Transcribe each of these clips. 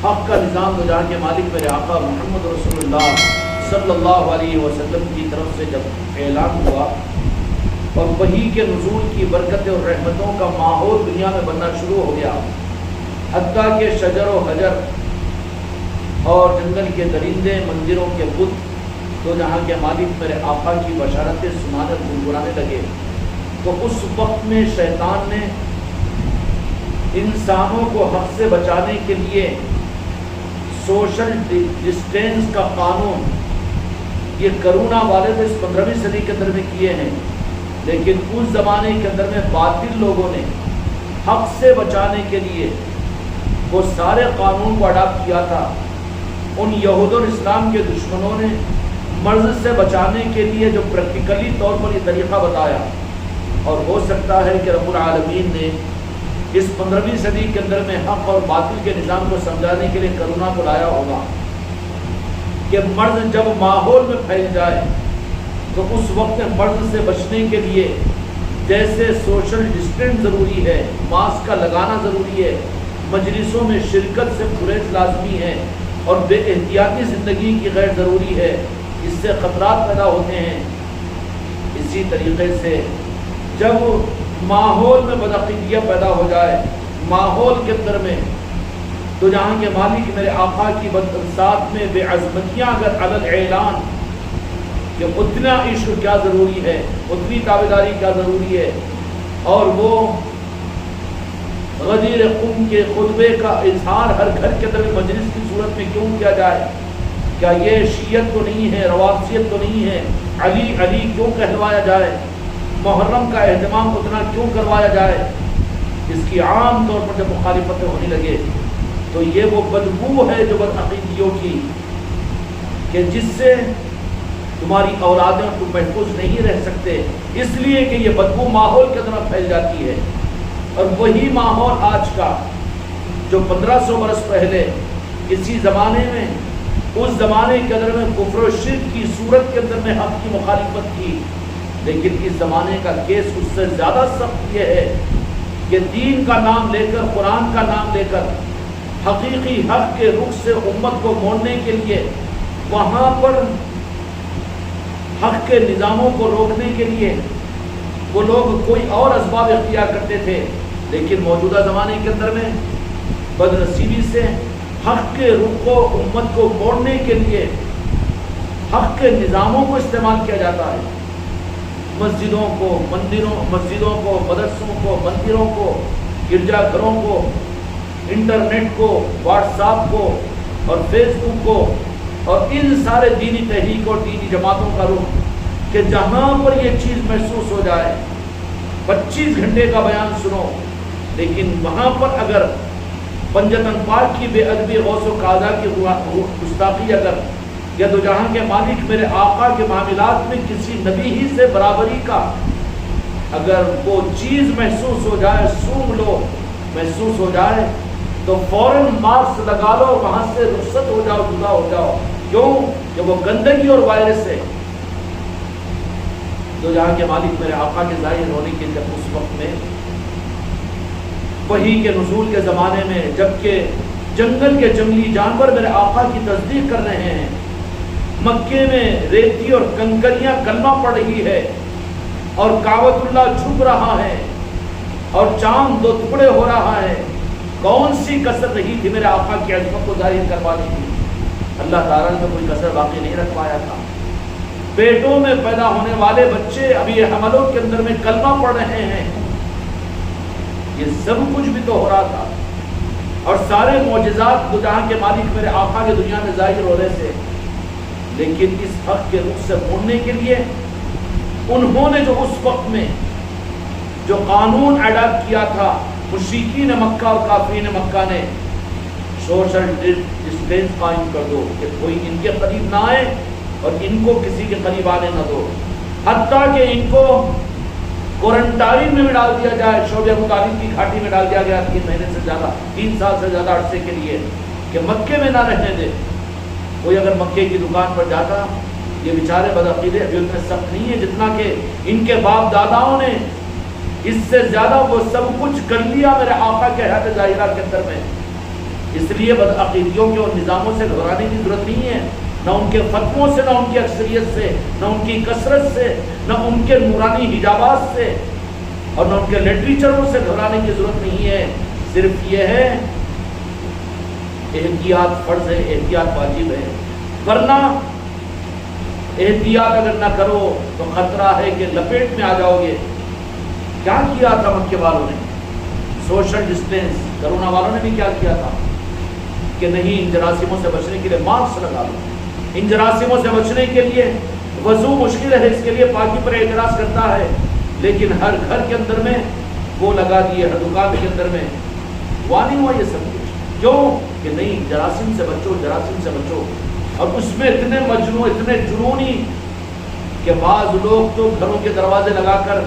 حق کا نظام دو جہاں کے مالک میرے آقا محمد رسول اللہ صلی اللہ علیہ وسلم کی طرف سے جب اعلان ہوا اور وحی کے نزول کی برکتیں اور رحمتوں کا ماحول دنیا میں بننا شروع ہو گیا، حتیٰ کہ شجر و حجر اور جنگل کے درندے، مندروں کے بت تو جہاں کے مالک میرے آقا کی بشارتیں سنانے گنگنانے لگے، تو اس وقت میں شیطان نے انسانوں کو حق سے بچانے کے لیے سوشل ڈسٹینس کا قانون، یہ کرونا والے تو اس 15ویں صدی کے اندر میں کیے ہیں، لیکن اس زمانے کے اندر میں باطل لوگوں نے حق سے بچانے کے لیے وہ سارے قانون کو اڈاپٹ کیا تھا۔ ان یہود اور اسلام کے دشمنوں نے مرض سے بچانے کے لیے جو پریکٹیکلی طور پر یہ طریقہ بتایا، اور ہو سکتا ہے کہ رب العالمین نے اس 15ویں صدی کے اندر میں حق اور باطل کے نظام کو سمجھانے کے لیے کرونا کو لایا ہوگا کہ مرض جب ماحول میں پھیل جائے تو اس وقت مرض سے بچنے کے لیے جیسے سوشل ڈسٹینس ضروری ہے، ماسک کا لگانا ضروری ہے، مجلسوں میں شرکت سے گریز لازمی ہے، اور بے احتیاطی زندگی کی غیر ضروری ہے، اس سے خطرات پیدا ہوتے ہیں۔ اسی طریقے سے جب ماحول میں بدعقیدیت پیدا ہو جائے، ماحول کے اندر میں، تو جہاں کے مالک میرے آقا کی ساتھ میں بے عظمتیاں اگر عدل اعلان کہ اتنا عشق کیا ضروری ہے، اتنی تابعداری کیا ضروری ہے، اور وہ غدیر قم کے خطبے کا اظہار ہر گھر کے اندر مجلس کی صورت میں کیوں کیا جائے؟ کیا یہ شیعت تو نہیں ہے، روافضیت تو نہیں ہے؟ علی علی کیوں کہلوایا جائے؟ محرم کا اہتمام اتنا کیوں کروایا جائے؟ اس کی عام طور پر جب مخالفتیں ہونے لگے تو یہ وہ بدبو ہے جو بدعقیدیوں کی، کہ جس سے تمہاری اولادیں تم محفوظ نہیں رہ سکتے، اس لیے کہ یہ بدبو ماحول کے اندر پھیل جاتی ہے۔ اور وہی ماحول آج کا جو 1500 برس پہلے اسی زمانے میں، اس زمانے کے اندر میں کفر و شرک کی صورت کے اندر میں حق کی مخالفت کی، لیکن اس زمانے کا کیس اس سے زیادہ سخت یہ ہے کہ دین کا نام لے کر، قرآن کا نام لے کر حقیقی حق کے رخ سے امت کو موڑنے کے لیے وہاں پر حق کے نظاموں کو روکنے کے لیے وہ لوگ کوئی اور اسباب اختیار کرتے تھے، لیکن موجودہ زمانے کے اندر میں بدنصیبی سے حق کے رخ کو، امت کو موڑنے کے لیے حق کے نظاموں کو استعمال کیا جاتا ہے۔ مسجدوں کو، مسجدوں کو، مدرسوں کو، مندروں کو، گرجا گھروں کو، انٹرنیٹ کو، واٹس ایپ کو اور فیس بک کو، اور ان سارے دینی تحریک اور دینی جماعتوں کا رخ کہ جہاں پر یہ چیز محسوس ہو جائے 25 گھنٹے کا بیان سنو، لیکن وہاں پر اگر پنجتن پاک کی بے ادبی، غوث و قاضا کی گستاخی اگر یا تو جہاں کے مالک میرے آقا کے معاملات میں کسی نبی ہی سے برابری کا اگر وہ چیز محسوس ہو جائے، سونگ لو، محسوس ہو جائے تو فوراً ماسک لگا لو اور وہاں سے رخصت ہو جاؤ، جدا ہو جاؤ۔ کیوں کہ وہ گندگی اور وائرس ہے۔ تو جہاں کے مالک میرے آقا کے ظاہر ہونے کے جب اس وقت میں وحی کے نزول کے زمانے میں، جبکہ جنگل کے جنگلی جانور میرے آقا کی تصدیق کر رہے ہیں، مکے میں ریتی اور کنکریاں کلمہ پڑھ رہی ہے، اور کعبۃ اللہ جھک رہا ہے، اور چاند 2 ٹکڑے ہو رہا ہے، کون سی کسر رہی تھی میرے آقا کی عظمت کو ظاہر کروانے کی؟ اللہ تعالیٰ نے کوئی کسر باقی نہیں رکھ پایا تھا۔ پیٹوں میں پیدا ہونے والے بچے ابھی حملوں کے اندر میں کلمہ پڑھ رہے ہیں، یہ سب کچھ بھی تو ہو رہا تھا، اور سارے معجزات جو جہاں کے مالک میرے آقا کے دنیا میں ظاہر ہو رہے تھے، لیکن اس حق کے رخ سے موڑنے کے لیے انہوں نے جو اس وقت میں جو قانون اڈاپٹ کیا تھا، مشرکین مکہ اور کافرین مکہ نے، سوشل ڈسٹینس قائم کر دو کہ کوئی ان کے قریب نہ آئے اور ان کو کسی کے قریب آنے نہ دو، حتیٰ کہ ان کو کوارنٹائن میں ڈال دیا جائے، شعبہ مطالب کی گھاٹی میں ڈال دیا گیا 3 مہینے سے زیادہ، 3 سال سے زیادہ عرصے کے لیے، کہ مکے میں نہ رہنے دے۔ کوئی اگر مکے کی دکان پر جاتا، یہ بیچارے بدعقیدے ابھی اتنے سخت نہیں ہے جتنا کہ ان کے باپ داداؤں نے اس سے زیادہ وہ سب کچھ کر لیا میرے آقا کے حیات ظاہرہ کے اندر میں۔ اس لیے بدعقیدیوں کے اور نظاموں سے گھبرانے کی ضرورت نہیں ہے، نہ ان کے فتووں سے، نہ ان کی اکثریت سے، نہ ان کی کثرت سے، نہ ان کے نورانی حجابات سے، اور نہ ان کے لٹریچروں سے گھبرانے کی ضرورت نہیں ہے۔ صرف یہ ہے احتیاط فرض ہے، احتیاط واجب ہے، ورنہ احتیاط اگر نہ کرو تو خطرہ ہے کہ لپیٹ میں آ جاؤ گے۔ کیا کیا تھا مکے والوں نے؟ سوشل ڈسٹینس، کرونا والوں نے بھی کیا کیا تھا کہ نہیں، ان جراثیموں سے بچنے کے لیے ماسک لگا لو، ان جراثیموں سے بچنے کے لیے وضو مشکل ہے، اس کے لیے پاکی پر اعتراض کرتا ہے، لیکن ہر گھر کے اندر میں وہ لگا دیے، ہر دکان کے اندر میں وارننگ ہوا یہ سب کچھ، کیوں کہ نہیں جراثیم سے بچو، جراثیم سے بچو۔ اور اس میں اتنے مجنون، اتنے جنونی کہ بعض لوگ تو گھروں کے دروازے لگا کر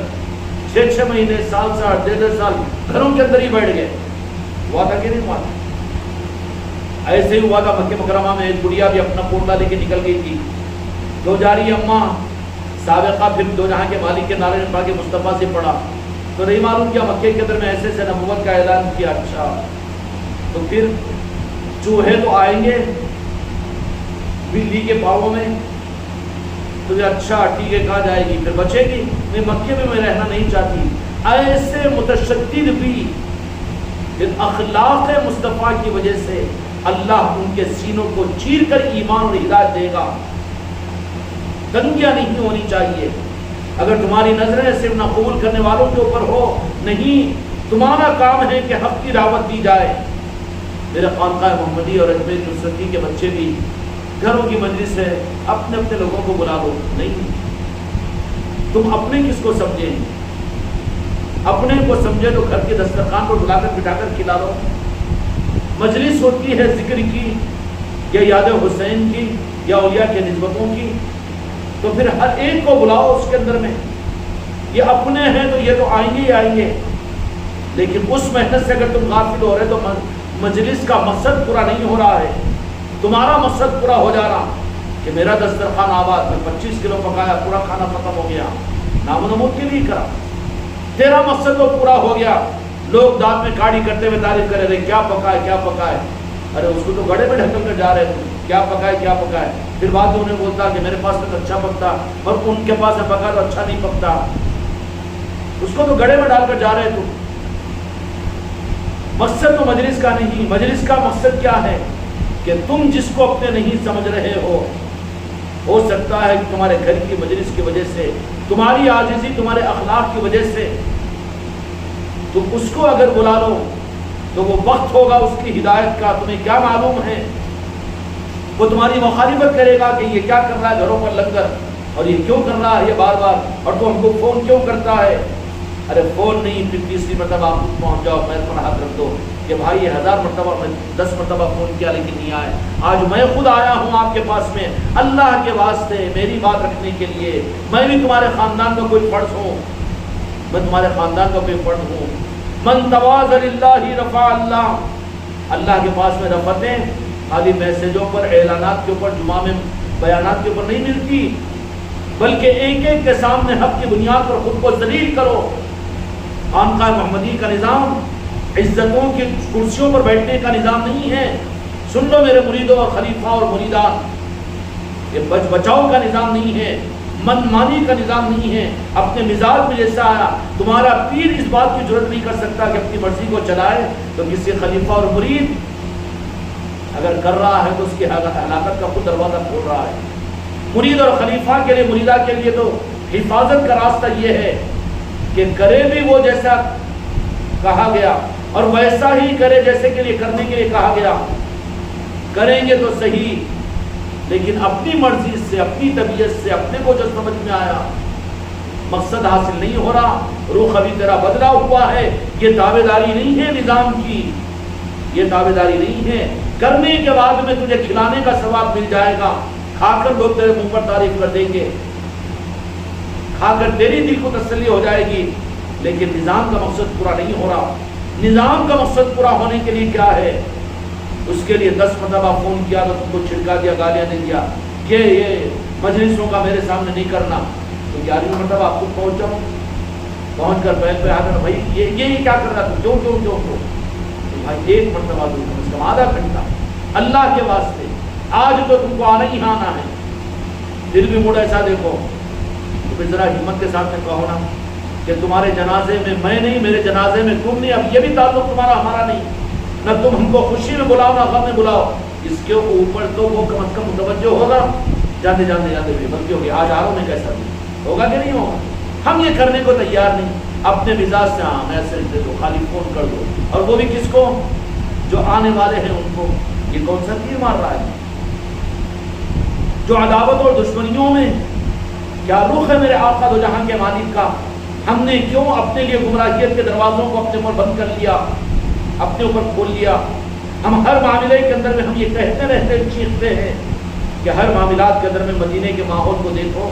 6 مہینے، سال، 1.5 سال گھروں کے اندر ہی بیٹھ گئے۔ ہوا تھا کہ نہیں ہوا تھا؟ ایسے ہی ہوا تھا مکہ مکرمہ میں، ایک گڑیا بھی اپنا پوٹلا لے کے نکل گئی تھی، دو جاری اماں سابقہ پھر دو جہاں کے مالک کے نعرے پڑھ کے مصطفیٰ سے پڑھا تو نہیں معلوم کیا مکے کے اندر میں ایسے سے نبوت کا اعلان کیا۔ اچھا تو پھر چوہے تو آئیں گے بلی کے پاؤں میں، تو اچھا ٹھیک ہے کہاں جائے گی، پھر بچے گی؟ میں مکے میں رہنا نہیں چاہتی۔ ایسے متشدد بھی پھر اخلاق مصطفیٰ کی وجہ سے اللہ ان کے سینوں کو چیر کر ایمان اور ہدایت دے گا۔ تنگیاں نہیں ہونی چاہیے۔ اگر تمہاری نظریں صرف نہ قبول کرنے والوں کے اوپر ہو، نہیں، تمہارا کام ہے کہ حق کی دعوت دی جائے۔ میرے خانقاہ محمدی اور اجمیر نصرتی کے بچے بھی گھروں کی مجلس ہے، اپنے اپنے لوگوں کو بلا لو، نہیں، تم اپنے کس کو سمجھیں؟ اپنے کو سمجھے تو گھر کے دسترخوان کو بلا کر بٹھا کر کھلا لو۔ مجلس ہوتی ہے ذکر کی یا یاد حسین کی یا اولیاء کے نسبتوں کی، تو پھر ہر ایک کو بلاؤ اس کے اندر میں۔ یہ اپنے ہیں تو یہ تو آئیں گے ہی آئیں گے، لیکن اس محنت سے اگر تم غافل ہو رہے تو مجلس کا مقصد پورا نہیں ہو رہا ہے۔ تمہارا مقصد پورا ہو جا رہا کہ میرا دسترخوان آباد، میں 25 کلو پکایا، پورا کھانا ختم ہو گیا، نام و نمود کے لیے کرا، تیرا مقصد تو پورا ہو گیا۔ لوگ دانت میں کاڑی کرتے ہوئے تعریف کرے رہے کیا پکائے کیا پکائے، ارے اس کو تو گڑے میں ڈھکل کر جا رہے تھے، کیا پکائے کیا پکائے، پھر بعد میں انہیں بولتا کہ میرے پاس تو اچھا پکتا اور ان کے پاس پکا تو اچھا نہیں پکتا، اس کو تو گڑے میں ڈال کر جا رہے تھے۔ مقصد تو مجلس کا نہیں، مجلس کا مقصد کیا ہے کہ تم جس کو اپنے نہیں سمجھ رہے ہو سکتا ہے کہ تمہارے گھر کی مجلس کی وجہ سے، تمہاری عاجزی، تمہارے اخلاق کی وجہ سے تم اس کو اگر بلا لو تو وہ وقت ہوگا اس کی ہدایت کا، تمہیں کیا معلوم ہے؟ وہ تمہاری مخالفت کرے گا کہ یہ کیا کر رہا ہے گھروں پر لنگر، اور یہ کیوں کر رہا ہے یہ بار بار، اور تو ہم کو فون کیوں کرتا ہے؟ ارے فون نہیں، پھر تیسری مرتبہ آپ خود پہنچ جاؤ، پیر پر ہاتھ رکھ دو کہ بھائی یہ 1000 مرتبہ، میں 10 مرتبہ فون کیا لیکن نہیں آئے، آج میں خود آیا ہوں آپ کے پاس میں اللہ کے واسطے میری بات رکھنے کے لیے، میں بھی تمہارے خاندان کا کوئی فرد ہوں، میں تمہارے خاندان کا کوئی فرد ہوں۔ من تواضع للہ رفع اللہ، اللہ کے پاس میں رفتیں خالی میسجوں پر، اعلانات کے اوپر، جمعہ میں بیانات کے اوپر نہیں ملتی، بلکہ ایک ایک کے سامنے حق کی بنیاد پر خود کو ذلیل کرو۔ خانقاہ محمدی کا نظام عزتوں کی کرسیوں پر بیٹھنے کا نظام نہیں ہے۔ سن لو میرے مریدوں اور خلیفہ اور مریدان، یہ بچ بچاؤ کا نظام نہیں ہے، من مانی کا نظام نہیں ہے۔ اپنے مزاج میں جیسا آیا، تمہارا پیر اس بات کی جرات نہیں کر سکتا کہ اپنی مرضی کو چلائے، تو کسی خلیفہ اور مرید اگر کر رہا ہے تو اس کی ہلاکت کا خود دروازہ کھول رہا ہے۔ مرید اور خلیفہ کے لیے، مریدہ کے لیے تو حفاظت کا راستہ یہ ہے کہ کرے بھی وہ جیسا کہا گیا اور ویسا ہی کرے جیسے کے لیے کرنے کے لیے کہا گیا۔ کریں گے تو صحیح، لیکن اپنی مرضی سے، اپنی طبیعت سے، اپنے کو جو سمجھ میں آیا، مقصد حاصل نہیں ہو رہا، روح ابھی تیرا بدلا ہوا ہے، یہ دعوے داری نہیں ہے نظام کی، یہ دعوے داری نہیں ہے۔ کرنے کے بعد میں تجھے کھلانے کا ثواب مل جائے گا، کھا کر لوگ تیرے منہ پر تعریف کر دیں گے، کھا کر تیری دل کو تسلی ہو جائے گی، لیکن نظام کا مقصد پورا نہیں ہو رہا۔ نظام کا مقصد پورا ہونے کے لیے کیا ہے؟ اس کے لیے 10 مرتبہ فون کیا تو تم کو چھڑکا دیا، گالیاں دے دیا کہ یہ مجلسوں کا میرے سامنے نہیں کرنا، تو 11ویں مرتبہ آپ خود پہنچ جاؤ، پہنچ کر پیر پہ آ کر بھائی یہ کیا کر رہا تھا، کیوں بھائی ایک مرتبہ دو، کم از کم آدھا گھنٹہ اللہ کے واسطے، آج تو تم کو آنا ہی آنا ہے، پھر بھی موڈ ایسا دیکھو تو پھر ذرا ہمت کے ساتھ میں کہو نا کہ تمہارے جنازے میں نہیں، میرے جنازے میں تم نہیں، اب یہ بھی تعلق تمہارا ہمارا نہیں، نہ تم ہم کو خوشی میں بلاؤ نہ غم میں بلاؤ، اس کے اوپر تو وہ کم از کم متوجہ ہوگا، جاتے جاتے جاتے بھی بلکہ ہوگی آج آ رہا ہوں میں کیسا بھی ہوگا کہ نہیں ہوگا؟ ہم یہ کرنے کو تیار نہیں، اپنے مزاج سے ہاں میسج دے دو، خالی فون کر دو، اور وہ بھی کس کو؟ جو آنے والے ہیں ان کو۔ یہ کون سا تیر مار رہا ہے؟ جو عداوت اور دشمنیوں میں کیا رخ ہے میرے آقا دو جہاں کے مالک کا؟ ہم نے کیوں اپنے لیے گمراہیت کے دروازوں کو اپنے اوپر بند کر لیا، اپنے اوپر کھول لیا؟ ہم ہر معاملے کے اندر میں ہم یہ کہتے رہتے چیختے ہیں کہ ہر معاملات کے اندر میں مدینے کے ماحول کو دیکھو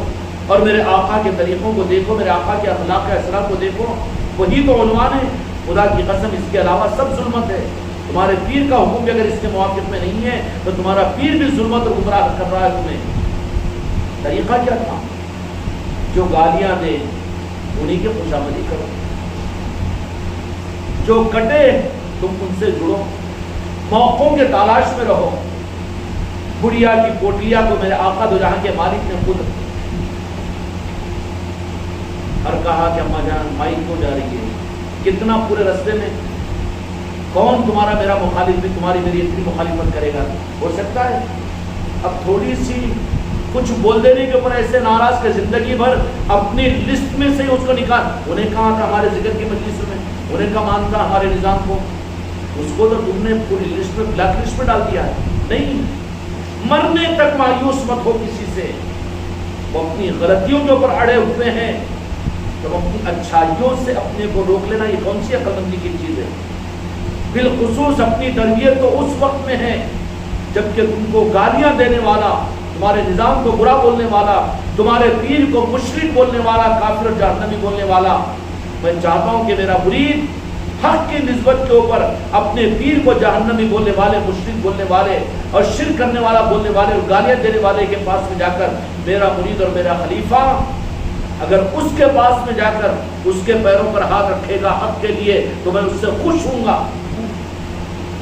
اور میرے آقا کے طریقوں کو دیکھو، میرے آقا کے اخلاق اثرات کو دیکھو، وہی تو عنوان ہے۔ خدا کی قسم اس کے علاوہ سب ظلمت ہے۔ تمہارے پیر کا حکم بھی اگر اس کے موافق میں نہیں ہے تو تمہارا پیر بھی ظلمت اور گمراہ کر رہا ہے تمہیں۔ طریقہ کیا تھا؟ جو گالیاں دے انہیں کی خوشامدی کرو، جو کٹے تم ان سے جڑو، موقعوں کے تلاش میں رہو۔ بڑھیا کی پوٹلیا کو میرے آقا دو جہاں کے مالک نے خود اور کہا کہ اماں جان مائی کیوں جا رہی ہے؟ کتنا پورے رستے میں کون تمہارا میرا مخالف بھی تمہاری میری اتنی مخالفت کرے گا؟ ہو سکتا ہے اب تھوڑی سی کچھ بول دینے کے اوپر ایسے ناراض کہ زندگی بھر اپنی لسٹ میں سے اس کو نکال۔ انہیں کہا تھا ہمارے ذکر کی مجلس میں، انہیں کا مانتا ہمارے نظام کو، اس کو تو تم نے پوری لسٹ میں بلیک لسٹ میں ڈال دیا ہے۔ نہیں، مرنے تک مایوس مت ہو کسی سے۔ وہ اپنی غلطیوں کے اوپر اڑے ہوئے ہیں، تو اپنی اچھائیوں سے اپنے کو روک لینا یہ کون سی عقل مندی کی چیز ہے؟ بالخصوص اپنی تربیت تو اس وقت میں ہے جبکہ تم کو گالیاں دینے والا، تمہارے نظام کو برا بولنے والا، تمہارے پیر کو مشرک بولنے والا، کافر اور جہنمی بولنے والا۔ میں چاہتا ہوں کہ میرا مرید حق کی نسبت کے اوپر اپنے پیر کو جہنمی بولنے والے، مشرک بولنے والے اور شرک کرنے والا بولنے والے اور گالیاں دینے والے کے پاس میں جا کر، میرا مرید اور میرا خلیفہ اگر اس کے پاس میں جا کر اس کے پیروں پر ہاتھ رکھے گا حق کے لیے تو میں اس سے خوش ہوں گا۔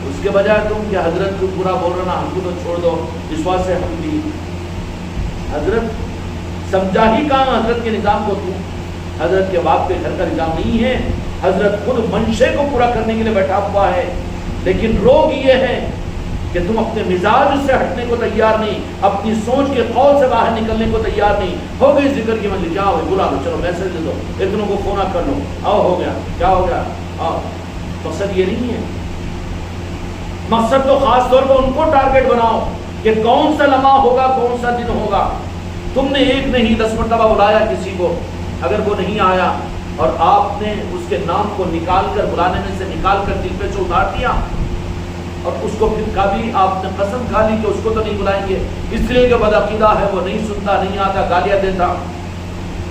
اس کے بجائے تم کہ حضرت کو برا بول رہا ہم کو تو چھوڑ دو، اس واسطے ہم بھی حضرت سمجھا ہی کہاں حضرت کے نظام کو؟ تو حضرت کے باپ کے گھر کا نظام نہیں ہے، حضرت خود منشے کو پورا کرنے کے لیے بیٹھا ہوا ہے، لیکن روگ یہ ہے کہ تم اپنے مزاج سے ہٹنے کو تیار نہیں، اپنی سوچ کے قول سے باہر نکلنے کو تیار نہیں۔ ہو گئی ذکر کی مجلس، کیا ہو بلا لو، چلو میسج دے دو، اتنوں کو فون کر لو، آؤ ہو گیا، کیا ہو گیا؟ آؤ۔ مقصد یہ نہیں ہے، مقصد تو خاص طور پر ان کو ٹارگٹ بناؤ کہ کون سا لمحہ ہوگا، کون سا دن ہوگا۔ تم نے ایک نہیں 10 مرتبہ بلایا کسی کو، اگر وہ نہیں آیا اور آپ نے اس کے نام کو نکال کر بلانے میں سے نکال کر دل پہ سے اتار دیا اور اس کو پھر کبھی آپ نے قسم کھا لی کہ اس کو تو نہیں بلائیں گے اس لیے کہ بدعقیدہ ہے، وہ نہیں سنتا، نہیں آتا، گالیاں دیتا،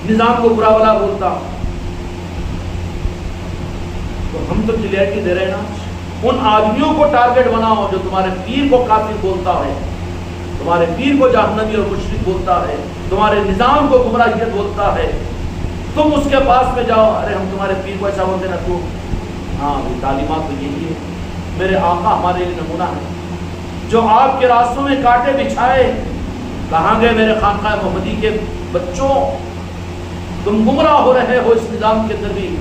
نظام کو برا بلا بولتا، تو ہم تو کلیئرٹی دے رہے ہیں نا۔ ان آدمیوں کو ٹارگٹ بناؤ جو تمہارے پیر کو کافر بولتا ہے، تمہارے پیر کو جہنمی اور مشرک بولتا ہے، تمہارے نظام کو گمراہیت بولتا ہے۔ تم اس کے پاس میں جاؤ، ارے ہم تمہارے پیر کو ایسا بولتے نا، تو ہاں تعلیمات تو یہی ہے۔ میرے آقا ہمارے لیے نمونہ ہے، جو آپ کے راستوں میں کانٹے بچھائے۔ کہاں گئے میرے خانقاہ محمدی کے بچوں؟ تم گمراہ ہو رہے ہو اس نظام کے اندر بھی۔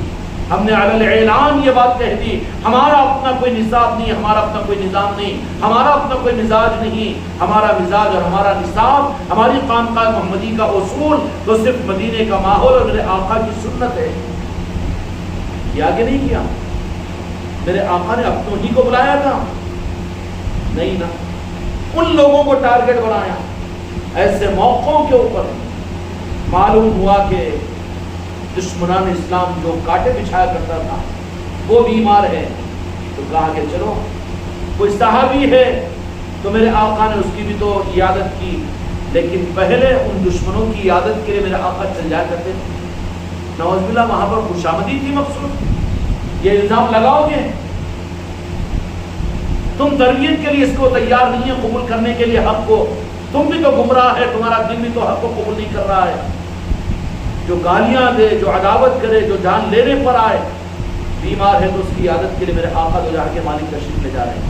ہم نے علی اعلان یہ بات کہہ دی، ہمارا اپنا کوئی نصاب نہیں، ہمارا اپنا کوئی نظام نہیں، ہمارا اپنا کوئی مزاج نہیں، ہمارا مزاج اور ہمارا نصاب، ہماری خانقاہ محمدی کا اصول تو صرف مدینے کا ماحول اور میرے آقا کی سنت ہے۔ یہ آگے نہیں کیا، میرے آقا نے اپنوں ہی کو بلایا تھا؟ نہیں نا، ان لوگوں کو ٹارگٹ بنایا۔ ایسے موقعوں کے اوپر معلوم ہوا کہ دشمنان اسلام جو کانٹے بچھایا کرتا تھا وہ بیمار ہے، تو کہا کہ چلو کوئی صحابی ہے تو میرے آقا نے اس کی بھی تو عیادت کی، لیکن پہلے ان دشمنوں کی عیادت کے لیے میرے آقا چل جایا کرتے تھے۔ نعوذ باللہ وہاں پر خوشامدی تھی مقصود؟ یہ الزام لگاؤ گے؟ تم تربیت کے لیے اس کو تیار نہیں ہے قبول کرنے کے لیے حق کو، تم بھی تو گمراہ ہے، تمہارا دل بھی تو حق کو قبول نہیں کر رہا ہے۔ جو گالیاں دے، جو عداوت کرے، جو جان لینے پر آئے، بیمار ہے تو اس کی عادت کے لیے میرے آقا دو جہاں کے مالک تشریف لے جا رہے ہیں.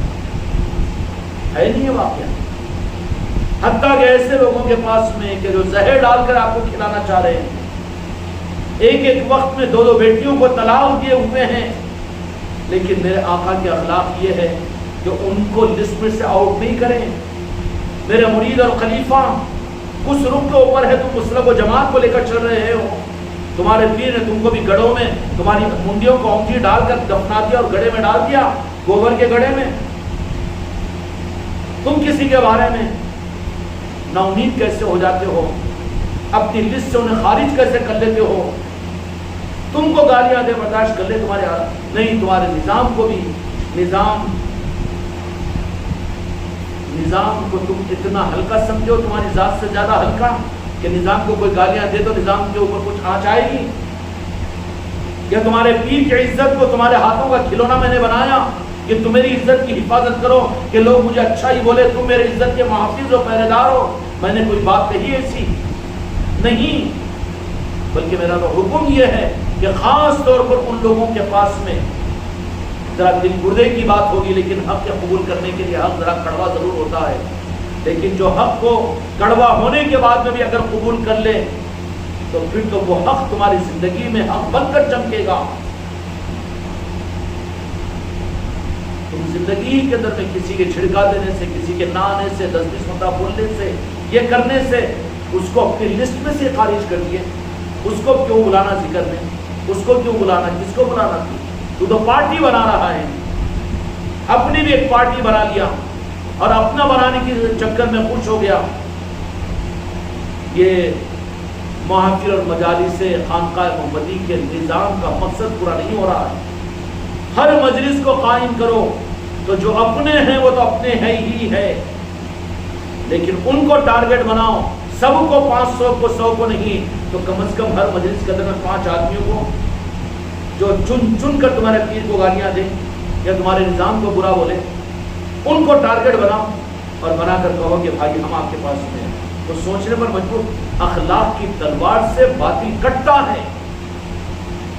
ہے نہیں یہ واقعہ؟ حتیٰ کہ ایسے لوگوں کے پاس میں کہ جو زہر ڈال کر آپ کو کھلانا چاہ رہے ہیں، ایک ایک وقت میں 2 بیٹیوں کو طلاق دیے ہوئے ہیں، لیکن میرے آقا کے اخلاق یہ ہے کہ ان کو لسٹ میں سے آؤٹ نہیں کریں. میرے مرید اور خلیفہ اس رخ کے اوپر ہے، تم مسلک و جماعت کو لے کر چل رہے ہو، تمہارے پیر نے تم کو بھی گڑھوں میں تمہاری منڈیوں کو اونٹی ڈال کر دفنا دیا اور گڑھے میں ڈال دیا، گوبر کے گڑھے میں. تم کسی کے بارے میں نا امید کیسے ہو جاتے ہو؟ اپنی لسٹ سے انہیں خارج کیسے کر لیتے ہو؟ تم کو گالیاں دے برداشت کر لے تمہارے نہیں، تمہارے نظام کو بھی نظام کو تم اتنا ہلکا سمجھو، تمہاری ذات سے زیادہ ہلکا، کہ نظام کو کوئی گالیاں دے تو نظام کے اوپر کچھ آنچ آئے گی؟ یا تمہارے پیر کی عزت کو تمہارے ہاتھوں کا کھلونا میں نے بنایا کہ تم میری عزت کی حفاظت کرو، کہ لوگ مجھے اچھا ہی بولے، تم میری عزت کے محافظ و پہرے دار ہو؟ میں نے کوئی بات کہی ایسی نہیں، بلکہ میرا تو حکم یہ ہے کہ خاص طور پر ان لوگوں کے پاس میں ذرا دل گردے کی بات ہوگی، لیکن حق کے قبول کرنے کے لیے حق ذرا کڑوا ضرور ہوتا ہے، لیکن جو حق کو کڑوا ہونے کے بعد میں بھی اگر قبول کر لے تو پھر تو وہ حق تمہاری زندگی میں حق بن کر چمکے گا. تم زندگی کے اندر میں کسی کے چھڑکا دینے سے، کسی کے نہ آنے سے، 10-20 مرتبہ بولنے سے، یہ کرنے سے اس کو اپنی لسٹ میں سے خارج کر دیے. اس کو کیوں بلانا ذکر میں؟ اس کو کیوں بلانا؟ کس کو بلانا؟ تو پارٹی بنا رہا ہے، اپنی بھی ایک پارٹی بنا لیا اور اپنا بنانے کے چکر میں خوش ہو گیا. یہ محافل اور مجالس خانقاہ محمدی کے نظام کا مقصد پورا نہیں ہو رہا ہے. ہر مجلس کو قائم کرو تو جو اپنے ہیں وہ تو اپنے ہی ہے، لیکن ان کو ٹارگٹ بناؤ، سب کو 500 کو 100 کو نہیں، تو کم از کم ہر مجلس کے اندر میں 5 آدمیوں کو جو چن کر تمہارے پیر کو گالیاں دیں یا تمہارے نظام کو برا بولے، ان کو ٹارگٹ بناؤ اور بنا کر کہو کہ بھائی ہم آپ کے پاس میں ہیں. تو سوچنے پر مجبور. اخلاق کی تلوار سے باطل کٹتا ہے.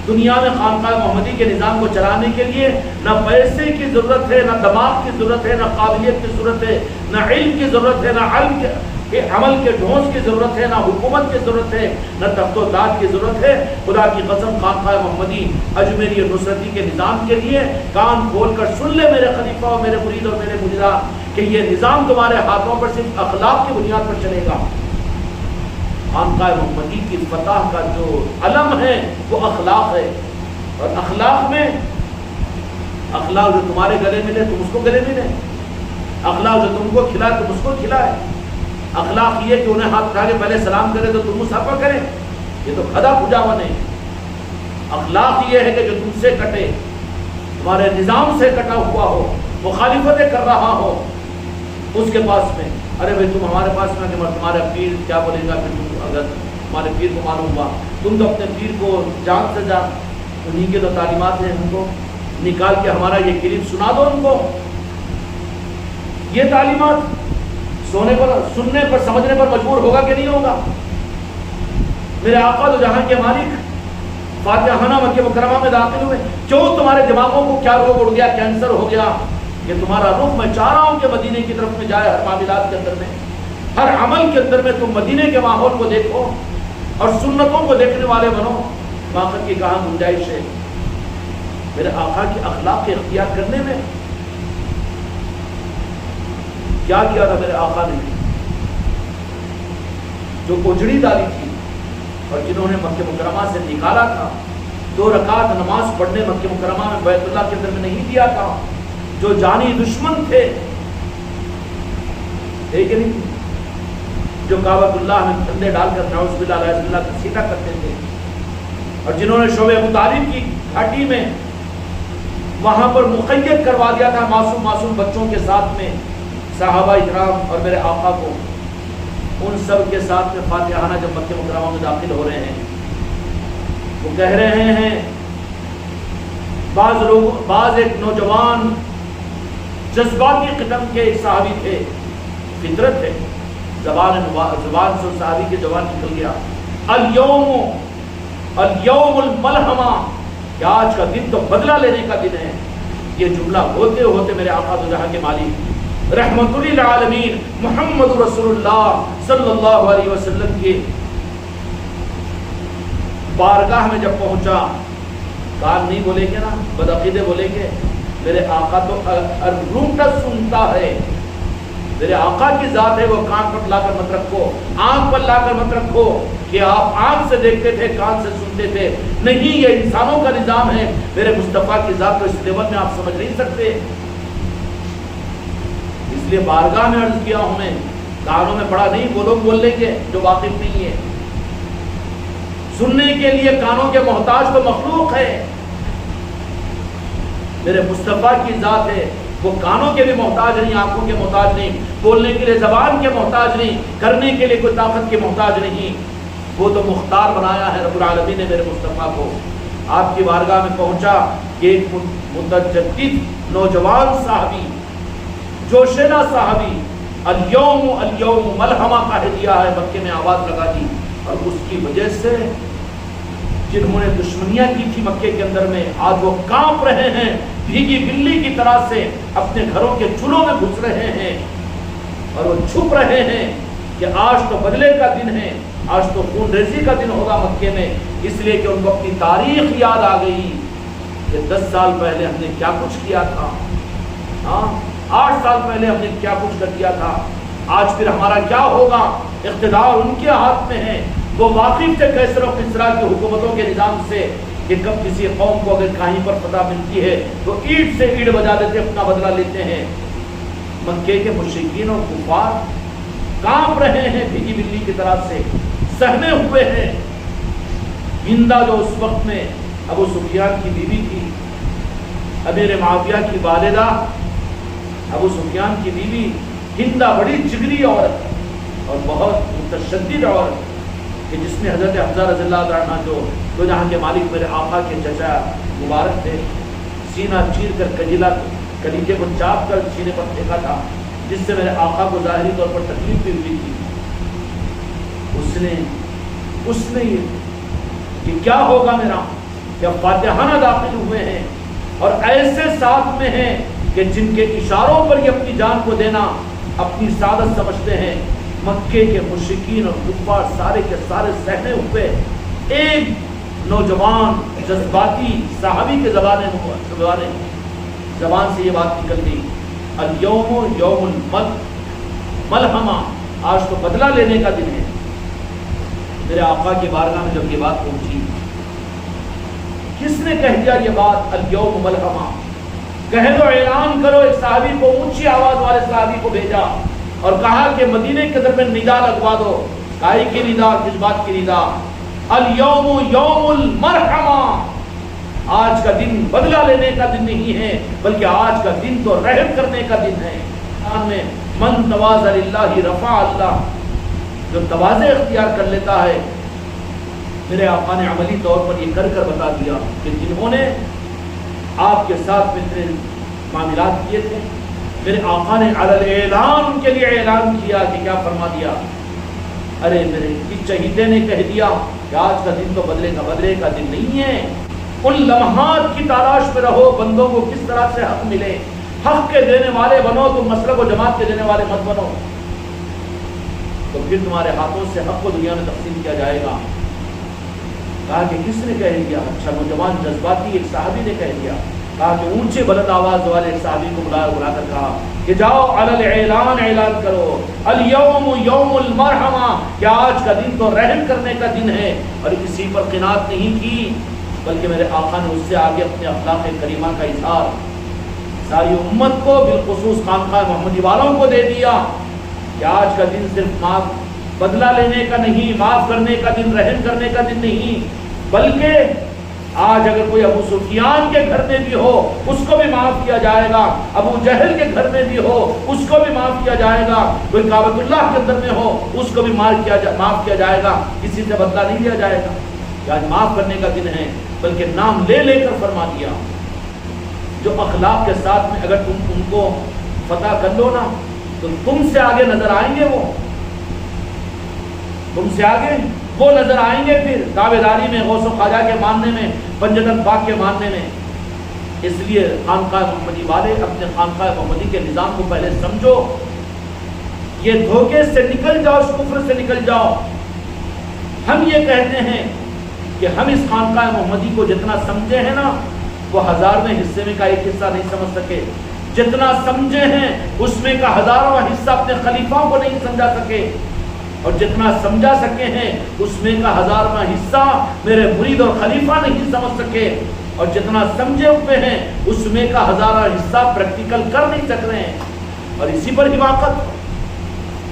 دنیا میں خانقاہ محمدی کے نظام کو چلانے کے لیے نہ پیسے کی ضرورت ہے، نہ دماغ کی ضرورت ہے، نہ قابلیت کی ضرورت ہے، نہ علم کی ضرورت ہے، نہ عمل کے ڈھونس کی ضرورت ہے، نہ حکومت کی ضرورت ہے، نہ تخت و تاج کی ضرورت ہے. خدا کی قسم خانقاہ محمدی اجمیری نصرتی کے نظام کے لیے کان کھول کر سن لے میرے خلیفہ اور میرے مرید اور میرے مریدان کہ یہ نظام تمہارے ہاتھوں پر صرف اخلاق کی بنیاد پر چلے گا. خانقاہ محمدی کی فتح کا جو علم ہے وہ اخلاق ہے، اور اخلاق میں اخلاق جو تمہارے گلے ملے تم اس کو گلے ملے، اخلاق جو تم کو کھلائے تم اس کو کھلائے. اخلاق یہ کہ انہیں ہاتھ اٹھا کے پہلے سلام کرے تو تم مصافحہ کریں، یہ تو کھدا پجاوا نہیں. اخلاق یہ ہے کہ جو تم سے کٹے، تمہارے نظام سے کٹا ہوا ہو، مخالفتیں کر رہا ہو، اس کے پاس میں ارے بھائی تم ہمارے پاس میں کہ تمہارا پیر کیا بولے گا، پھر تم اگر تمہارے پیر کو معلوم ہوا تم تو اپنے پیر کو جان سے جان، انہیں کے تو تعلیمات ہیں، ان کو نکال کے ہمارا یہ کلپ سنا دو ان کو. یہ تعلیمات سننے پر سمجھنے پر مجبور ہوگا کہ نہیں ہوگا؟ میرے آقا تو جہاں کے مالک فاتحانہ مکہ مکرمہ میں داخل ہوئے، کیوں تمہارے دماغوں کو کیا روگ اڑ گیا، کینسر ہو گیا کہ تمہارا رخ میں چاہ رہا ہوں کہ مدینے کی طرف میں جائے. ہر معاملات کے اندر میں، ہر عمل کے اندر میں تم مدینے کے ماحول کو دیکھو اور سنتوں کو دیکھنے والے بنو. باقی کی کہاں گنجائش ہے میرے آقا کی اخلاق کے اختیار کرنے میں؟ کیا کیا تھا میرے آقا نے؟ جو اجڑی ڈالی تھی اور جنہوں نے مکہ مکرمہ سے نکالا تھا، 2 رکعت نماز پڑھنے مکہ مکرمہ میں بیت اللہ کے اندر میں نہیں دیا تھا، جو جانی دشمن تھے، ایک نہیں جو کعبۃ اللہ میں کندھے ڈال کر نعوذ باللہ علیہ اللہ کا سیدھا کرتے تھے، اور جنہوں نے شعبہ ابو طالب کی گھاٹی میں وہاں پر مقید کروا دیا تھا معصوم بچوں کے ساتھ میں صحابہ اکرام اور میرے آقا کو، ان سب کے ساتھ میں فاتحانہ جب مکہ مکرمہ میں داخل ہو رہے ہیں، وہ کہہ رہے ہیں، بعض ایک نوجوان جذباتی قسم کے ایک صحابی تھے، فطرت ہے، زبان سے صحابی کے جوان نکل گیا، اليوم الملحمہ، کہ آج کا دن تو بدلہ لینے کا دن ہے۔ یہ جملہ ہوتے ہوتے میرے آقا دو جہاں کے مالک رحمت للعالمین محمد رسول اللہ صلی اللہ علیہ وسلم کے بارگاہ میں جب پہنچا، کان نہیں بولیں گے نا، بدعقیدے بولیں گے میرے آقا تو روٹا سنتا ہے، میرے آقا کی ذات ہے، وہ کان پر لا کر مت رکھو، آنکھ پر لا کر مت رکھو کہ آپ آنکھ سے دیکھتے تھے کان سے سنتے تھے، نہیں، یہ انسانوں کا نظام ہے، میرے مصطفیٰ کی ذات کو اس لیول میں آپ سمجھ نہیں سکتے۔ اس لیے بارگاہ میں عرض کیا ہوں میں، کانوں میں پڑا نہیں، وہ لوگ بول لیں گے جو واقف نہیں ہے۔ سننے کے لیے کانوں کے محتاج تو مخلوق ہے، میرے مصطفیٰ کی ذات ہے، وہ کانوں کے بھی محتاج نہیں، آنکھوں کے محتاج نہیں، بولنے کے لیے زبان کے محتاج نہیں، کرنے کے لیے کوئی طاقت کے محتاج نہیں، وہ تو مختار بنایا ہے رب العالمین نے میرے مصطفیٰ کو۔ آپ کی بارگاہ میں پہنچا کہ ایک متجدد نوجوان صحابی، جوشیلا صحابی، الیوم ملحمہ کہہ دیا ہے، مکے میں آواز لگا دی، اور اس کی وجہ سے جنہوں نے دشمنیاں کی تھی مکے کے اندر میں، آج وہ کانپ رہے ہیں، بھیگی بلی کی طرح سے اپنے گھروں کے چولہوں میں گھس رہے ہیں، اور وہ چھپ رہے ہیں کہ آج تو بدلے کا دن ہے، آج تو خون ریزی کا دن ہوگا مکے میں، اس لیے کہ ان کو اپنی تاریخ یاد آ گئی کہ 10 سال پہلے ہم نے کیا کچھ کیا تھا، 8 سال پہلے ہم نے کیا کچھ کر دیا تھا، آج پھر ہمارا کیا ہوگا، اقتدار ان کے ہاتھ میں ہے۔ وہ واقف تھے کیسر و کسریٰ کی حکومتوں کے نظام سے کہ کب کسی قوم کو اگر کہیں پر فتح ملتی ہے تو اینٹ سے اینٹ بجا دیتے، اپنا بدلہ لیتے ہیں۔ مکے کے مشرکین اور کفار کانپ رہے ہیں بھیگی بلی کی طرح سے، سہمے ہوئے ہیں۔ ہندا جو اس وقت میں ابو سفیان کی بیوی تھی، امیر معاویہ کی والدہ، ابو سفیان کی بیوی ہندا بڑی جگری عورت اور بہت متشدد عورت، کہ جس نے حضرت حمزہ رضی اللہ عنہ جو جہاں کے مالک میرے آقا کے چچا مبارک تھے، سینہ چیر کر کلیجے کو چاپ کر سینے پر پھینکا تھا، جس سے میرے آقا کو ظاہری طور پر تکلیف بھی ہوئی تھی۔ اس نے کہ کیا ہوگا میرا، کیا فاتحانہ داخل ہوئے ہیں اور ایسے ساتھ میں ہیں کہ جن کے اشاروں پر یہ اپنی جان کو دینا اپنی سعادت سمجھتے ہیں۔ مکے کے مشرکین اور کفار سارے کے سارے سہنے ہوئے، ایک نوجوان جذباتی صحابی کے زبان سے یہ بات نکل گئی، الیوم یوم الملحمہ، آج تو بدلہ لینے کا دن ہے۔ میرے آقا کی بارگاہ میں جب یہ بات پہنچی، کس نے کہہ دیا یہ بات الیوم ملحمہ، کہہ دو، اعلان کرو۔ ایک صحابی کو، اونچی آواز والے صحابی کو بھیجا اور کہا کہ مدینے کے در میں ندا لگوا دو۔ کائی کی ندا، کس بات کی ندا؟ الیوم یوم المرحمہ، آج کا دن بدلہ لینے کا دن نہیں ہے، بلکہ آج کا دن تو رحم کرنے کا دن ہے۔ میں من تواضع للہ رفع اللہ، جو تواضع اختیار کر لیتا ہے، میرے آقا نے عملی طور پر یہ کر کر بتا دیا کہ جنہوں نے آپ کے ساتھ اتنے معاملات کیے تھے، میرے آقا نے علی اعلان ان کے لیے اعلان کیا کہ کیا فرما دیا، ارے میرے چہیتے نے کہہ دیا کہ آج کا دن تو بدلے کا دن نہیں ہے۔ ان لمحات کی تلاش میں رہو، بندوں کو کس طرح سے حق ملے، حق کے دینے والے بنو، تم مسلک و جماعت کے دینے والے مت بنو، تو پھر تمہارے ہاتھوں سے حق کو دنیا میں تقسیم کیا جائے گا۔ کہا کہ کس نے کہہ دیا؟ اچھا، نوجوان جذباتی ایک صحابی نے کہہ دیا۔ کہا کہ اونچے بلند آواز والے ایک صحابی کو بلا کر کہا کہ جاؤ علی اعلان، اعلان کرو، الیوم یوم المرحمہ، کہ آج کا دن تو رحم کرنے کا دن ہے۔ اور کسی پر قناعت نہیں کی، بلکہ میرے آقا نے اس سے آگے اپنے اخلاق کریمہ کا اظہار ساری امت کو، بالخصوص خانقاہ محمدی والوں کو دے دیا کہ آج کا دن صرف بدلہ لینے کا نہیں، معاف کرنے کا دن، رحم کرنے کا دن نہیں، بلکہ آج اگر کوئی ابو سفیان کے گھر میں بھی ہو اس کو بھی معاف کیا جائے گا، ابو جہل کے گھر میں بھی ہو اس کو بھی معاف کیا جائے گا، کوئی کعبۃ اللہ کے اندر میں ہو اس کو بھی معاف کیا جائے گا، کسی سے بدلہ نہیں لیا جائے گا۔ کہ آج معاف کرنے کا دن ہے، بلکہ نام لے لے کر فرما دیا۔ جو اخلاق کے ساتھ میں اگر تم ان کو فتح کر لو نا تو تم سے آگے نظر آئیں گے، وہ تم سے آگے وہ نظر آئیں گے پھر دعویداری میں، غوث و خواجہ کے ماننے میں، پنجتن پاک کے ماننے میں۔ اس لیے خانقاہ محمدی والے اپنے خانقاہ محمدی کے نظام کو پہلے سمجھو، یہ دھوکے سے نکل جاؤ، اس کفر سے نکل جاؤ۔ ہم یہ کہتے ہیں کہ ہم اس خانقاہ محمدی کو جتنا سمجھے ہیں نا، وہ 1000ویں حصے میں کا ایک حصہ نہیں سمجھ سکے۔ جتنا سمجھے ہیں اس میں کا 1000واں حصہ اپنے خلیفاؤں کو نہیں سمجھا سکے، اور جتنا سمجھا سکے ہیں اس میں کا 1000واں حصہ میرے مرید اور خلیفہ نہیں سمجھ سکے، اور جتنا سمجھے ہوئے ہیں اس میں کا 1000واں حصہ پریکٹیکل کر نہیں سک رہے ہیں۔ اور اسی پر حماقت،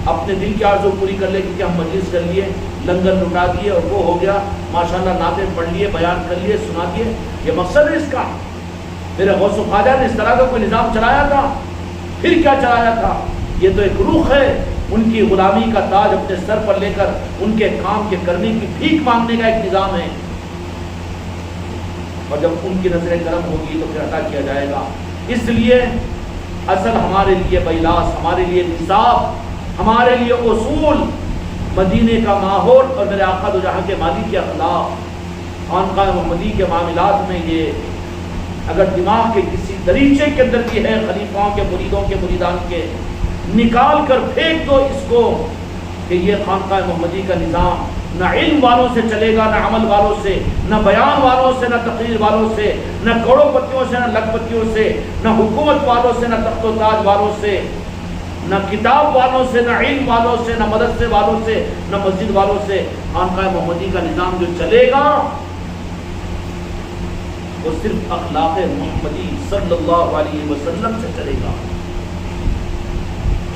اپنے دل کی آرزو پوری کر لے کہ ہم مجلس کر لیے، لنگر لٹا دیے اور وہ ہو گیا، ماشاءاللہ نعتیں پڑھ لیے، بیان کر لیے، سنا دیے، یہ مقصد ہے اس کا۔ میرے غوث و خواجہ نے اس طرح کا کوئی نظام چلایا تھا؟ پھر کیا چلایا تھا؟ یہ تو ایک روح ہے، ان کی غلامی کا تاج اپنے سر پر لے کر ان کے کام کے کرنے کی بھیک مانگنے کا ایک نظام ہے، اور جب ان کی نظر کرم ہوگی تو پھر عطا کیا جائے گا۔ اس لیے اصل ہمارے لیے بیلاس، ہمارے لیے نصاب، ہمارے لیے اصول، مدینے کا ماحول اور میرے آقا دو جہاں کے مالک کے اخلاق۔ خانقاہ محمدی کے معاملات میں یہ اگر دماغ کے کسی دریچے کے اندر بھی ہے خلیفاؤں کے، مریدوں کے، مریدان کے، نکال کر پھینک دو اس کو کہ یہ خانقاہ محمدی کا نظام نہ علم والوں سے چلے گا، نہ عمل والوں سے، نہ بیان والوں سے، نہ تقریر والوں سے، نہ کروڑوں پتیوں سے، نہ لکھ پتیوں سے، نہ حکومت والوں سے، نہ تخت و تاج والوں سے، نہ کتاب والوں سے، نہ علم والوں سے، نہ مدرسے والوں سے، نہ مسجد والوں سے۔ خانقاہ محمدی کا نظام جو چلے گا وہ صرف اخلاق محمدی صلی اللہ علیہ وسلم سے چلے گا۔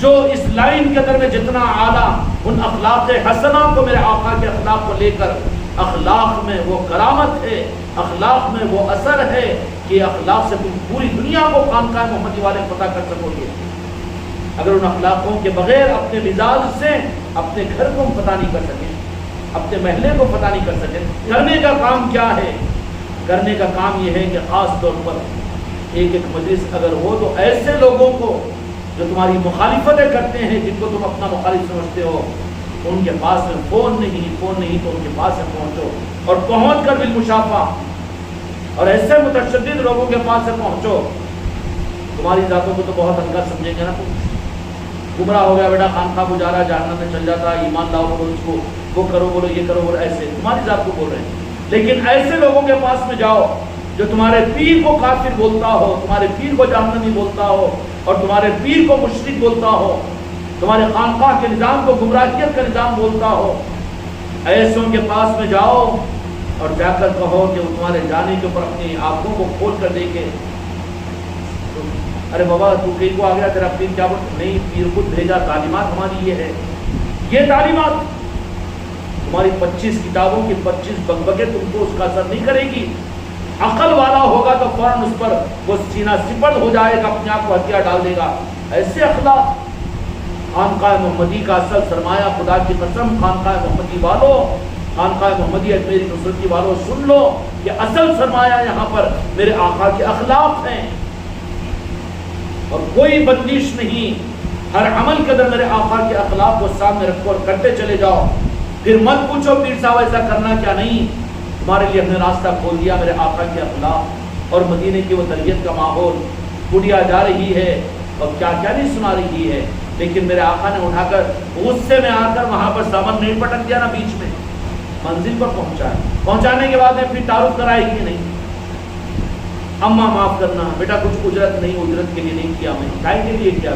جو اس لائن کے اندر میں جتنا اعلیٰ ان اخلاق حسنہ کو، میرے آقا کے اخلاق کو لے کر، اخلاق میں وہ کرامت ہے، اخلاق میں وہ اثر ہے کہ اخلاق سے تم پوری دنیا کو خانقاہ محمدی والے پتہ کر سکو گے۔ اگر ان اخلاقوں کے بغیر اپنے مزاج سے اپنے گھر کو پتہ نہیں کر سکیں، اپنے محلے کو پتہ نہیں کر سکیں، کرنے کا کام کیا ہے؟ کرنے کا کام یہ ہے کہ خاص طور پر ایک ایک مجلس اگر ہو تو ایسے لوگوں کو جو تمہاری مخالفتیں کرتے ہیں، جن کو تم اپنا مخالف سمجھتے ہو، ان کے پاس میں فون نہیں تو ان کے پاس میں پہنچو، اور پہنچ کر بالمشافہ، اور ایسے متشدد لوگوں کے پاس سے پہنچو۔ تمہاری ذاتوں کو تو بہت ہلکا سمجھیں گے نا، گمراہ ہو گیا بیٹا، خانقاہ گزارا، جہنم میں چل جاتا، ایمان لاؤ بولو اس کو، وہ کرو بولو، یہ کرو بولو، ایسے تمہاری ذات کو بول رہے ہیں۔ لیکن ایسے لوگوں کے پاس میں جاؤ جو تمہارے پیر کو کافر بولتا ہو، تمہارے پیر کو جہنمی بولتا ہو، اور تمہارے پیر کو مشرک بولتا ہو، تمہارے خانقاہ کے نظام کو گمراہیت کا نظام بولتا ہو، ایسوں کے پاس میں جاؤ اور جا کر کہو کہ وہ تمہارے جانے کے اوپر اپنی آنکھوں کو کھول کر دیکھے، ارے بابا تو کہیں کو آ گیا، تیرا پیر کیا بول؟ نہیں، پیر خود بھیجا، تعلیمات ہماری یہ ہے، یہ تعلیمات تمہاری 25 کتابوں کی 25 بکبکیں تم کو اس کا اثر نہیں کرے گی۔ عقل والا ہوگا تو فوراً اس پر وہ سینہ سپرد ہو جائے گا، اپنے آپ کو ہتھیار ڈال دے گا۔ ایسے اخلاق خانقاہ محمدی کا اصل سرمایہ، خدا کی قسم خانقاہ محمدی والوں، خانقاہ محمدی اجمیری نصرتی والوں، سن لو کہ اصل سرمایہ یہاں پر میرے آقا کے اخلاق ہیں، اور کوئی بندش نہیں۔ ہر عمل کے اندر میرے آقا کے اخلاق کو سامنے رکھو اور کرتے چلے جاؤ، پھر مت پوچھو پیر صاحب ایسا کرنا کیا نہیں۔ تمہارے لیے ہم نے راستہ کھول دیا، میرے آقا کے اخلاق اور مدینے کی وہ تربیت کا ماحول، گڑیا جا رہی ہے اور کیا کیا نہیں سنا رہی ہے، لیکن میرے آقا نے اٹھا کر غصے میں آ کر وہاں پر سامان نہیں پٹک دیا نا، بیچ میں منزل پر پہنچایا، پہنچانے کے بعد میں پھر تعارف کرائے گی نہیں، اماں معاف کرنا بیٹا، کچھ اجرت نہیں، اجرت کے لیے نہیں کیا، میں کائے کے لیے کیا،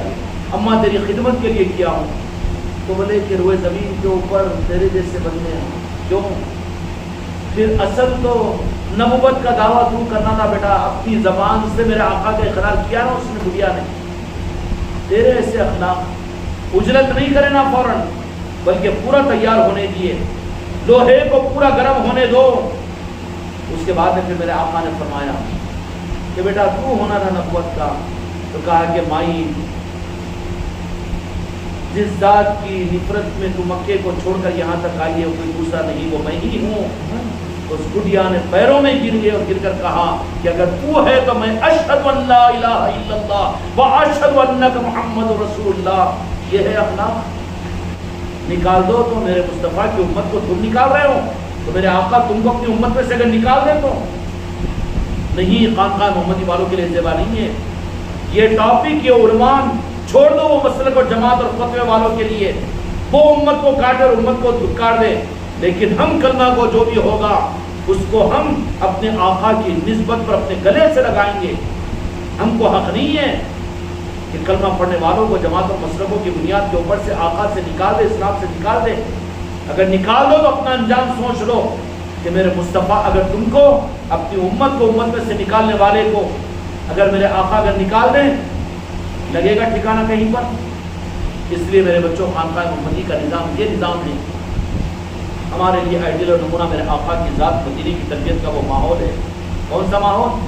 اماں تیری خدمت کے لیے کیا ہوں۔ تو بولے کہ روئے زمین کے اوپر تیرے جیسے بندے ہیں، کیوں؟ پھر اصل تو نبوت کا دعویٰ تو کرنا تھا بیٹا، اپنی زبان سے میرے آقا کا اقرار کیا نا اس نے، بڑھیا نے تیرے ایسے اخلاق، اجرت نہیں کرے نا فوراً، بلکہ پورا تیار ہونے دیے، لوہے کو پورا گرم ہونے دو۔ اس کے بعد پھر میرے آقا نے فرمایا کہ بیٹا تو ہونا تھا نبوت کا، تو کہا کہ مائی جس ذات کی نفرت میں تو مکے کو چھوڑ کر یہاں تک آئی ہے وہ کوئی دوسرا نہیں، وہ میں ہی ہوں۔ اس گڈیا نے پیروں میں گر گئے اور گر کر کہا کہ اگر تو ہے تو میں اشہد ان لا الہ الا اللہ و اشہد انک محمد رسول اللہ۔ یہ ہے اخلاق، نکال دو تو میرے مصطفیٰ کی امت کو تم نکال رہے ہو، تو میرے آقا تم کو اپنی امت میں سے اگر نکال دیں تو نہیں، خانقاہ محمدی والوں کے لیے زیبا نہیں ہے یہ ٹاپک، یہ عنوان چھوڑ دو وہ مسلک اور جماعت اور فتوے والوں کے لیے، وہ امت کو کاٹے اور امت کو دھکار دے، لیکن ہم کلمہ کو جو بھی ہوگا اس کو ہم اپنے آقا کی نسبت پر اپنے گلے سے لگائیں گے۔ ہم کو حق نہیں ہے کہ کلمہ پڑھنے والوں کو جماعت اور مسلکوں کی بنیاد کے اوپر سے آقا سے نکال دے، اسلام سے نکال دے۔ اگر نکال دو تو اپنا انجام سوچ لو کہ میرے مصطفیٰ اگر تم کو اپنی امت کو امت میں سے نکالنے والے کو اگر میرے آقا اگر نکال دیں، لگے گا ٹھکانہ کہیں پر؟ اس لیے میرے بچوں، خانقاہ محمدی کا نظام یہ نظام ہے ہمارے لیے آئیڈیل اور نمونہ میرے آقا کی ذات مدینی کی تربیت کا وہ ماحول ہے۔ کون سا ماحول؟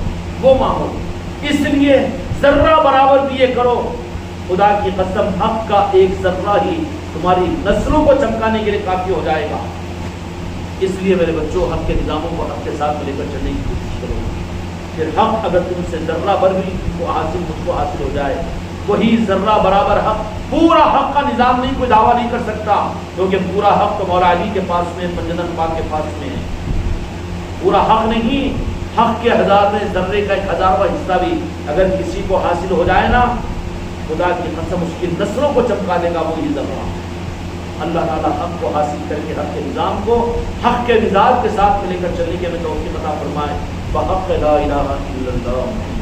وہ ماحول۔ اس لیے ذرہ برابر بھی یہ کرو، خدا کی قسم حق کا ایک ذرہ ہی تمہاری نسلوں کو چمکانے کے لیے کافی ہو جائے گا۔ اس لیے میرے بچوں، حق کے نظاموں کو حق کے ساتھ لے کر چلنے کی کوشش کرو، پھر حق اگر تم سے ذرہ بر بھی مجھ کو حاصل ہو جائے، وہی ذرہ برابر حق، پورا حق کا نظام نہیں کوئی دعویٰ نہیں کر سکتا، کیونکہ پورا حق تو مولا علی کے پاس میں، جنت پاک کے پاس میں ہے۔ پورا حق نہیں، حق کے ہزار میں ذرے کا 1000واں حصہ بھی اگر کسی کو حاصل ہو جائے نا، خدا کی قسم اس کی نسلوں کو چمکا دے گا وہی ذرہ۔ اللہ تعالیٰ حق کو حاصل کر کے حق کے نظام کو حق کے مزاج کے ساتھ لے کر چلنے کے ہمیں توفیق عطا فرمائے۔ بحق لا الہ الا اللہ۔